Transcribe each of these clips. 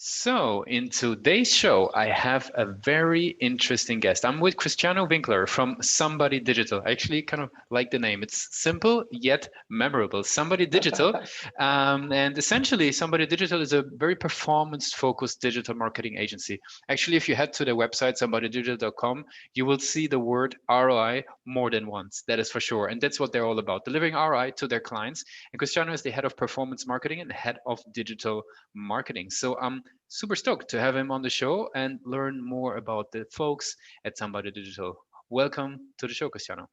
So, in today's show, I have a very interesting guest. I'm with Cristiano Winckler from Somebody Digital. I actually kind of like the name. It's simple yet memorable. Somebody Digital. And essentially, Somebody Digital is a very performance-focused digital marketing agency. Actually, if you head to their website, somebodydigital.com, you will see the word ROI more than once. That is for sure. And that's what they're all about, delivering ROI to their clients. And Cristiano is the head of performance marketing and head of digital marketing. So I'm super stoked to have him on the show and learn more about the folks at Somebody Digital. Welcome to the show, Cristiano.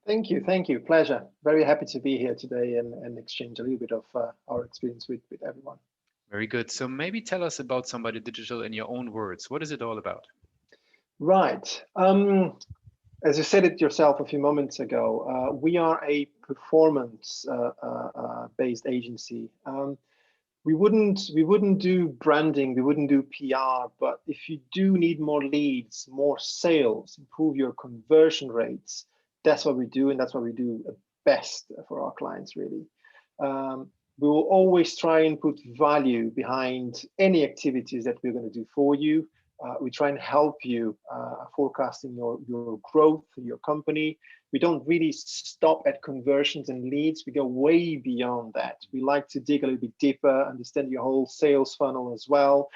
Thank you. Pleasure. Very happy to be here today and exchange a little bit of our experience with everyone. Very good. So maybe tell us about Somebody Digital in your own words. What is it all about? Right. As you said it yourself a few moments ago, we are a performance-based agency. We wouldn't do branding, we wouldn't do PR, but if you do need more leads, more sales, improve your conversion rates, that's what we do, and that's what we do best for our clients, really. We will always try and put value behind any activities that we're going to do for you. We try and help you forecasting your growth in your company. We don't really stop at conversions and leads. We go way beyond that. We like to dig a little bit deeper, understand your whole sales funnel as well.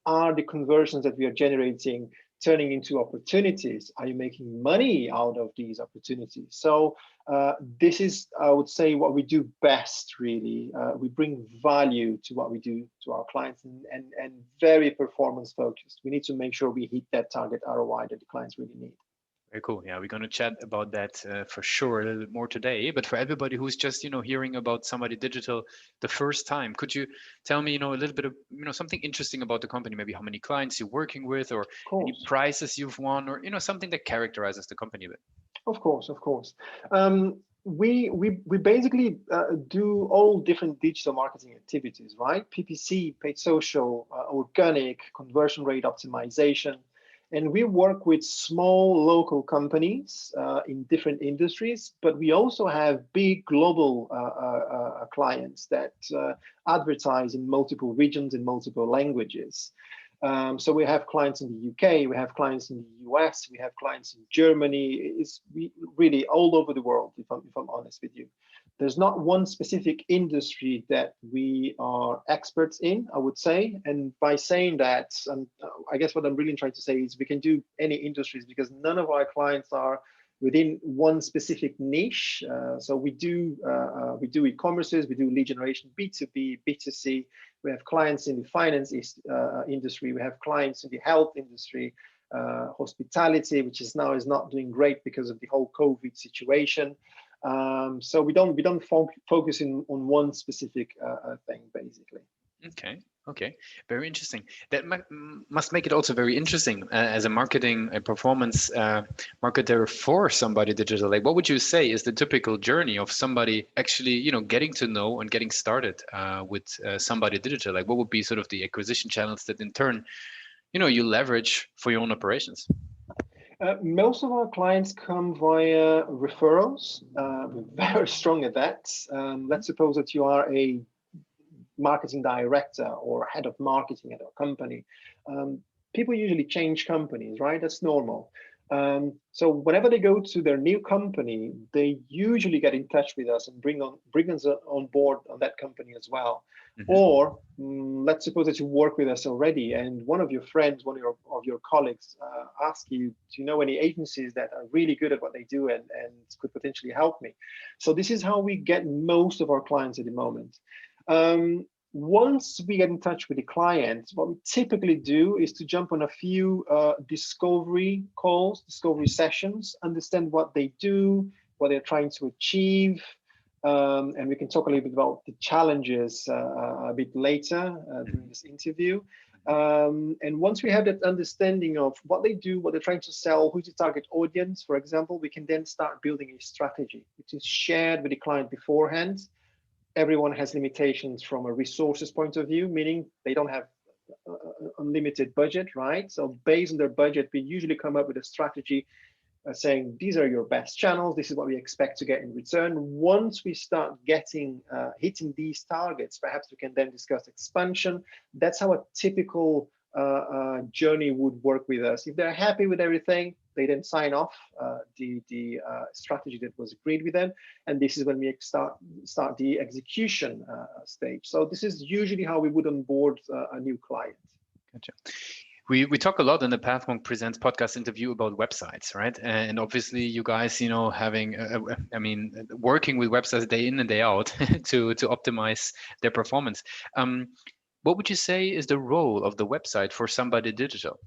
Are the conversions that we are generating turning into opportunities? Are you making money out of these opportunities? So this is, I would say, what we do best, really. We bring value to what we do to our clients and very performance focused. We need to make sure we hit that target ROI that the clients really need. Very cool. Yeah, we're going to chat about that for sure a little bit more today. But for everybody who's just, hearing about Somebody Digital the first time, could you tell me, a little bit of, something interesting about the company, maybe how many clients you're working with or any prizes you've won or, something that characterizes the company a bit? Of course. We basically do all different digital marketing activities, right? PPC, paid social, organic, conversion rate optimization. And we work with small local companies in different industries, but we also have big global clients that advertise in multiple regions, in multiple languages. So we have clients in the UK, we have clients in the US, we have clients in Germany. It's really all over the world, if I'm honest with you. There's not one specific industry that we are experts in, I would say. And by saying that, I guess what I'm really trying to say is we can do any industries because none of our clients are within one specific niche. So we do e-commerces, we do lead generation, B2B, B2C. We have clients in the finance industry. We have clients in the health industry, hospitality, which is not doing great because of the whole COVID situation. So we don't focus on one specific thing, basically. Okay, very interesting. That must make it also very interesting as a marketing, a performance marketer for Somebody Digital. Like, what would you say is the typical journey of somebody actually, getting to know and getting started with Somebody Digital? Like, what would be sort of the acquisition channels that in turn, you leverage for your own operations? Most of our clients come via referrals. We're very strong at that. Let's suppose that you are a marketing director or head of marketing at a company. People usually change companies, right? That's normal. So whenever they go to their new company, they usually get in touch with us and bring us on board on that company as well. Mm-hmm. Or let's suppose that you work with us already and one of your friends, one of your colleagues ask you, do you know any agencies that are really good at what they do and could potentially help me? So this is how we get most of our clients at the moment. Once we get in touch with the client, what we typically do is to jump on a few discovery calls, discovery sessions, understand what they do, what they're trying to achieve, and we can talk a little bit about the challenges a bit later during this interview. And once we have that understanding of what they do, what they're trying to sell, who's the target audience, for example, we can then start building a strategy, which is shared with the client beforehand. Everyone has limitations from a resources point of view, meaning they don't have unlimited budget, right? So based on their budget, we usually come up with a strategy saying these are your best channels, this is what we expect to get in return. Once we start getting hitting these targets, perhaps we can then discuss expansion. That's how a typical journey would work with us. If they're happy with everything, they then sign off the strategy that was agreed with them, and this is when we start the execution stage. So this is usually how we would onboard a new client. Gotcha. We talk a lot in the Pathmonk Presents podcast interview about websites, right? And obviously, you guys, having, working with websites day in and day out to optimize their performance. What would you say is the role of the website for somebody digital?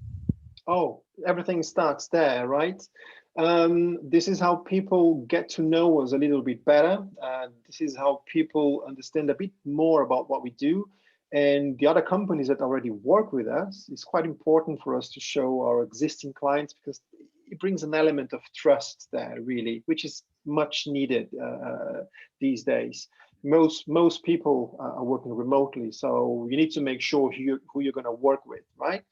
Oh, everything starts there, right? This is how people get to know us a little bit better. This is how people understand a bit more about what we do. And the other companies that already work with us, it's quite important for us to show our existing clients, because it brings an element of trust there, really, which is much needed these days. Most people are working remotely, so you need to make sure who you're going to work with, right?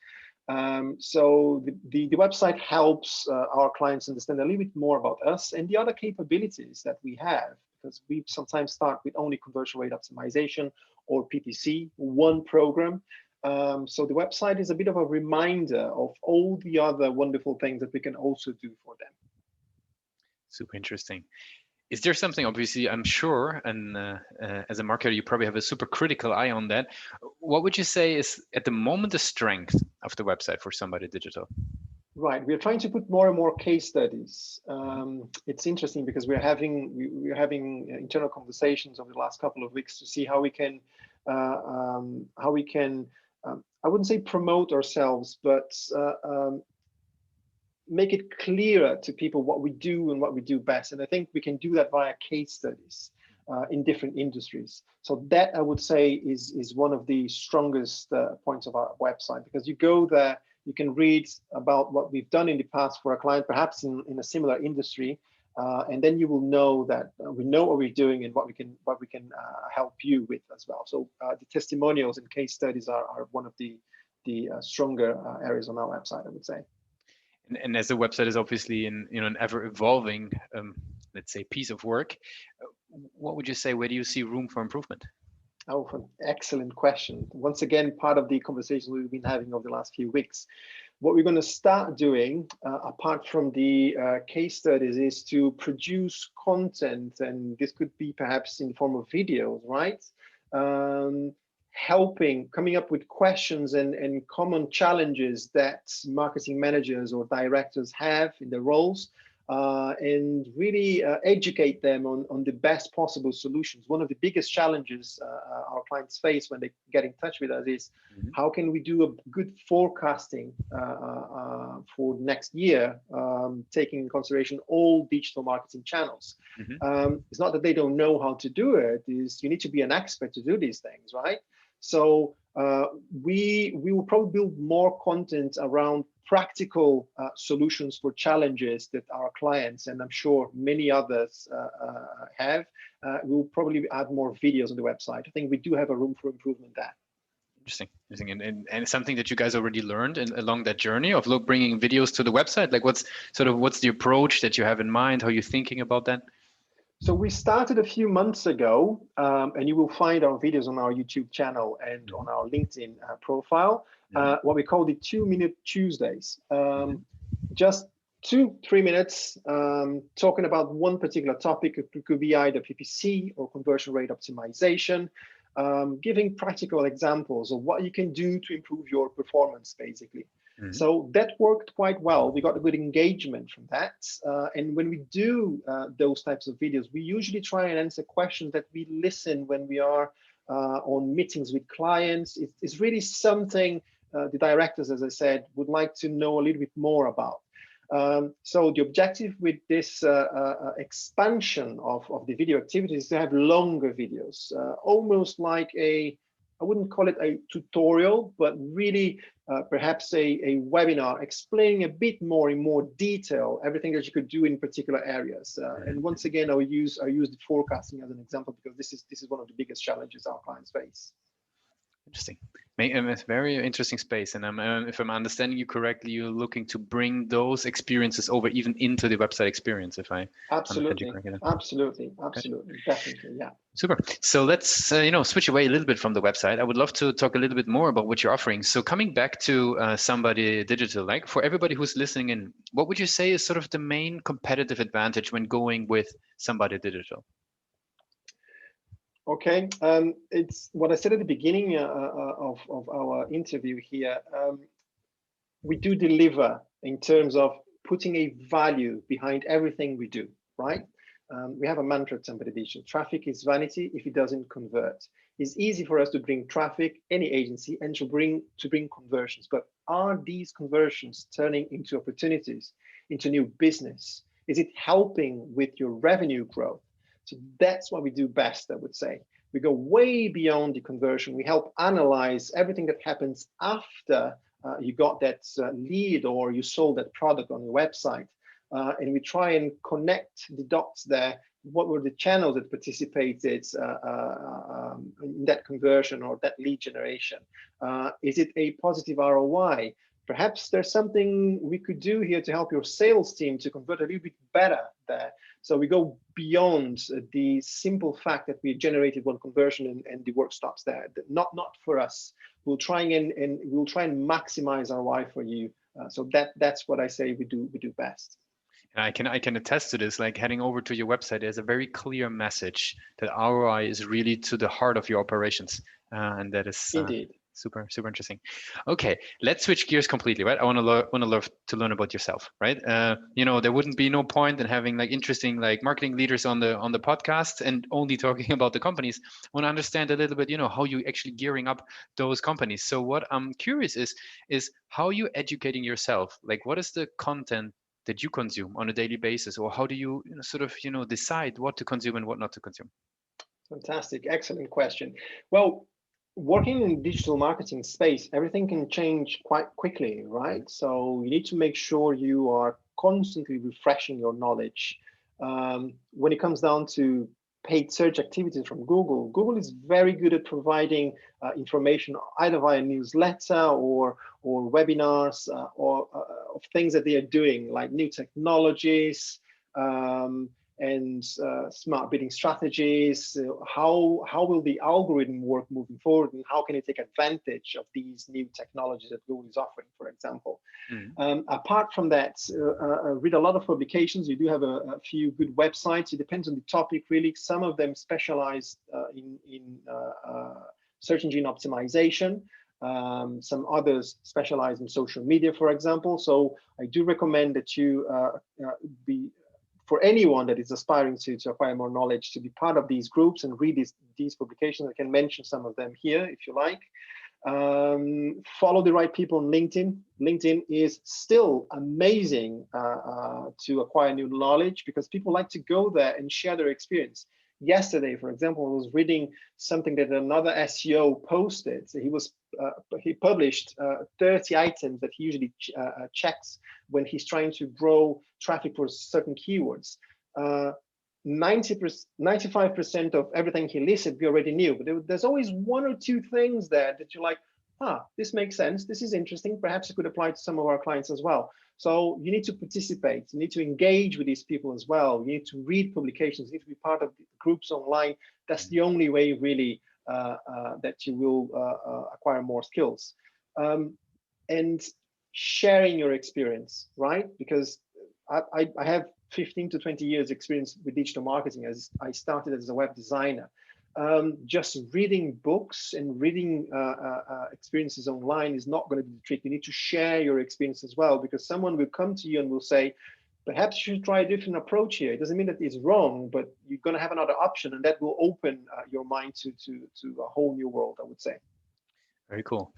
So the website helps our clients understand a little bit more about us and the other capabilities that we have, because we sometimes start with only conversion rate optimization or PPC, one program. So the website is a bit of a reminder of all the other wonderful things that we can also do for them. Super interesting. Is there something, obviously, I'm sure, and as a marketer, you probably have a super critical eye on that. What would you say is at the moment the strength of the website for somebody digital? Right, we're trying to put more and more case studies. It's interesting because we're having internal conversations over the last couple of weeks to see how we can I wouldn't say promote ourselves, but make it clearer to people what we do and what we do best. And I think we can do that via case studies in different industries. So that, I would say, is one of the strongest points of our website, because you go there, you can read about what we've done in the past for a client, perhaps in a similar industry, and then you will know that we know what we're doing and what we can help you with as well. So the testimonials and case studies are one of the stronger areas on our website, I would say. And as the website is obviously in an ever evolving, let's say, piece of work, what would you say? Where do you see room for improvement? Oh, an excellent question. Once again, part of the conversation we've been having over the last few weeks. What we're going to start doing, apart from the case studies, is to produce content, and this could be perhaps in the form of videos, right? Coming up with questions and common challenges that marketing managers or directors have in their roles, and really educate them on the best possible solutions. One of the biggest challenges our clients face when they get in touch with us is how can we do a good forecasting for next year, taking in consideration all digital marketing channels. It's not that they don't know how to do it, is you need to be an expert to do these things, right? So we will probably build more content around practical solutions for challenges that our clients, and I'm sure many others have. We'll probably add more videos on the website. I think we do have a room for improvement there. Interesting. And something that you guys already learned along that journey of bringing videos to the website? Like what's the approach that you have in mind? How are you thinking about that? So we started a few months ago, and you will find our videos on our YouTube channel and on our LinkedIn profile, what we call the 2-minute Tuesdays. Just 2-3 minutes talking about one particular topic. It could be either PPC or conversion rate optimization, giving practical examples of what you can do to improve your performance, basically. So that worked quite well. We got a good engagement from that. And when we do those types of videos, we usually try and answer questions that we listen when we are on meetings with clients. It's really something the directors, as I said, would like to know a little bit more about. So the objective with this expansion of the video activities is to have longer videos, almost like I wouldn't call it a tutorial, but really perhaps a webinar explaining a bit more in more detail everything that you could do in particular areas. And once again, I'll use the forecasting as an example, because this is one of the biggest challenges our clients face. Interesting. It's a very interesting space, and if I'm understanding you correctly, you're looking to bring those experiences over even into the website experience. If I understand you Absolutely, correctly. absolutely, Okay. absolutely, definitely, yeah. Super. So let's switch away a little bit from the website. I would love to talk a little bit more about what you're offering. So coming back to Somebody Digital, like for everybody who's listening in, what would you say is sort of the main competitive advantage when going with Somebody Digital? Okay, it's what I said at the beginning of our interview here. We do deliver in terms of putting a value behind everything we do, right? We have a mantra at Somebody Digital: traffic is vanity if it doesn't convert. It's easy for us to bring traffic, any agency, and to bring conversions, but are these conversions turning into opportunities, into new business? Is it helping with your revenue growth? So that's what we do best, I would say. We go way beyond the conversion. We help analyze everything that happens after you got that lead or you sold that product on your website. And we try and connect the dots there. What were the channels that participated in that conversion or that lead generation? Is it a positive ROI? Perhaps there's something we could do here to help your sales team to convert a little bit better there. So we go beyond the simple fact that we generated one conversion and the work stops there. Not for us. We'll try and we'll try and maximize ROI for you. So that's what I say we do best. And I can attest to this. Like heading over to your website, there's a very clear message that ROI is really to the heart of your operations, and that is Indeed. super interesting. Okay, let's switch gears completely, right? I want to love to learn about yourself, right? There wouldn't be no point in having like interesting like marketing leaders on the podcast and only talking about the companies. I want to understand a little bit, how you actually gearing up those companies. So what I'm curious is how you educating yourself. Like, what is the content that you consume on a daily basis, or how do you sort of decide what to consume and what not to consume? Fantastic, excellent question. Well, working in digital marketing space, everything can change quite quickly, right? So you need to make sure you are constantly refreshing your knowledge. When it comes down to paid search activities from Google is very good at providing information either via newsletter or webinars or of things that they are doing, like new technologies, and smart bidding strategies. How will the algorithm work moving forward, and how can it take advantage of these new technologies that Google is offering, for example? Apart from that, read a lot of publications. You do have a few good websites. It depends on the topic, really. Some of them specialize in search engine optimization. Some others specialize in social media, for example. So I do recommend that you for anyone that is aspiring to acquire more knowledge, to be part of these groups and read these publications. I can mention some of them here if you like. Follow the right people on LinkedIn. LinkedIn is still amazing to acquire new knowledge because people like to go there and share their experience. Yesterday, for example, I was reading something that another SEO posted. So he published 30 items that he usually checks when he's trying to grow traffic for certain keywords. 95% of everything he listed we already knew, but there's always one or two things there that you're like, this makes sense, this is interesting, perhaps it could apply to some of our clients as well. So you need to participate, you need to engage with these people as well, you need to read publications, you need to be part of the groups online. That's the only way really that you will acquire more skills. And sharing your experience, right? Because I have 15 to 20 years experience with digital marketing, as I started as a web designer. Just reading books and reading experiences online is not going to be the trick. You need to share your experience as well, because someone will come to you and will say, perhaps you should try a different approach here. It doesn't mean that it's wrong, but you're going to have another option, and that will open your mind to a whole new world, I would say. Very cool.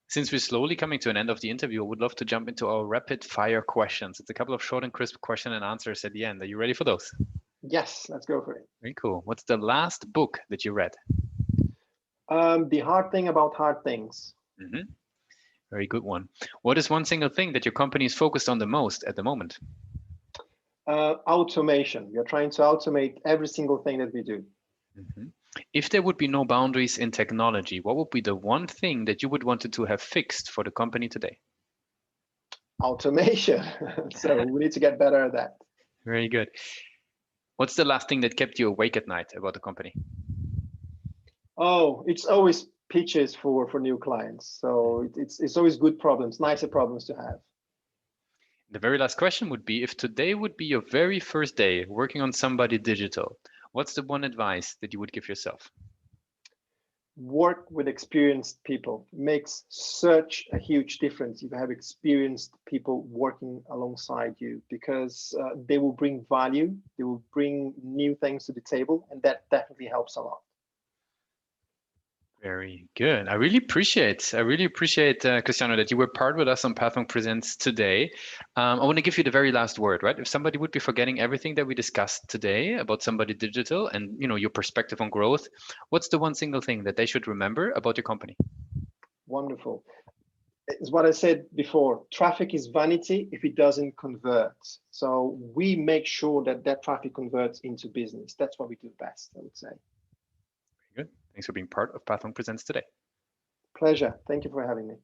Since we're slowly coming to an end of the interview, I would love to jump into our rapid fire questions. It's a couple of short and crisp question and answers at the end. Are you ready for those? Yes, let's go for it. Very cool. What's the last book that you read? The Hard Thing About Hard Things. Very good one. What is one single thing that your company is focused on the most at the moment? Automation. We are trying to automate every single thing that we do. If there would be no boundaries in technology, what would be the one thing that you would wanted to have fixed for the company today? Automation. So we need to get better at that. Very good. What's the last thing that kept you awake at night about the company? Oh, it's always pitches for new clients. So it's always good problems, nicer problems to have. The very last question would be, if today would be your very first day working on Somebody Digital, what's the one advice that you would give yourself? Work with experienced people. Makes such a huge difference if you have experienced people working alongside you, because they will bring value, they will bring new things to the table, and that definitely helps a lot. Very good. I really appreciate, Cristiano, that you were part with us on Pathway Presents today. I want to give you the very last word, right? If somebody would be forgetting everything that we discussed today about Somebody Digital and your perspective on growth, what's the one single thing that they should remember about your company? Wonderful. It's what I said before. Traffic is vanity if it doesn't convert. So we make sure that that traffic converts into business. That's what we do best, I would say. Very good. Thanks for being part of Pathway Presents today. Pleasure. Thank you for having me.